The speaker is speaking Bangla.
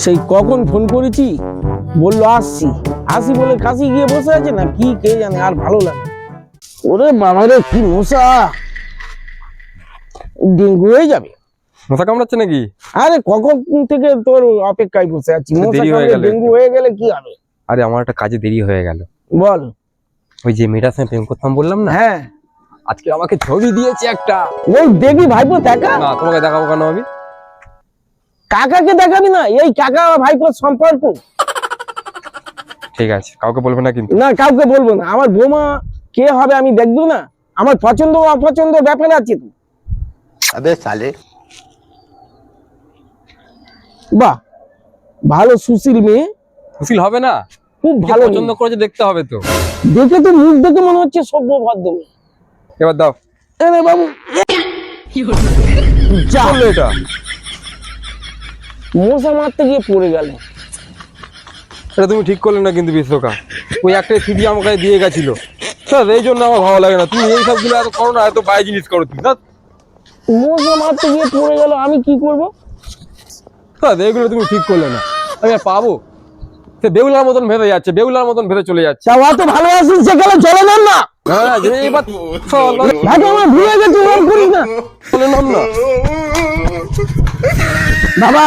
সেই কখন ফোন করেছি, বললো আসছি আসি বলে কাশি গিয়ে বসে আছে না কি কে জানে, আর ভালো লাগে। ওরে বাবারে কি মশা, ডেঙ্গু হয়ে যাবে। মশা কামড়াচ্ছে নাকি? আরে কখন থেকে তোর অপেক্ষায় বসে আছি, মশা দেরি হয়ে কামড়ে গেল ডেঙ্গু একটু। হয়ে গেলে কি হবে? আরে আমার একটা কাজে দেরি হয়ে গেল। বল। ওই যে মেয়েটার সঙ্গে প্রেম করতাম বললাম না, হ্যাঁ আজকে আমাকে ছবি দিয়েছে একটা। ওই দেখি ভাইপো দেখা। না তোমাকে দেখাবো কেন আমি? কাকাকে দেখাবি না, এই কাকা ভাইপোর সম্পর্ক। ঠিক আছে, কাউকে বলবে না কিন্তু। না কাউকে বলবো না, আমার বৌমা কে হবে আমি দেখবো না, আমার পছন্দ অপছন্দ ব্যাপার আছে তো। अबे साले বাহ, ভালো সুশীল মেয়ে, খুশি হবে না? খুব কে ভালো পছন্দ মেয়ে। করেছে দেখতে হবে তো। দেখে তো মুখ দেখে মনে হচ্ছে সভ্য ভদ্র মেয়ে। এবার দাও। এনে বাবু যা, বললো এটা। মশা মারতে গিয়ে পড়ে গেল। এটা তুমি ঠিক করলে না কিন্তু বিশ্বকা। ওই একটা সিডি আমাকে দিয়ে গেছিল স্যার, এই জন্য আমার ভালো লাগে না। তুমি এই সবগুলো এত করো না, এত বাজে জিনিস করো তুমি স্যার। মশা মারতে গিয়ে পড়ে গেল, আমি কি করব? স্যার এইগুলো তুমি ঠিক করলে না। আমি আর পাবো? সে বেউলার মতন ভেবে যাচ্ছে, বেউলার মতন ভেবে চলে যাচ্ছে। তা অত ভালোবাসিস সেখানে চলে নাম না। হ্যাঁ এবার ভাই আমার ভুলে গেছে, ওরকম করিস না চলে নাম না। বাবা।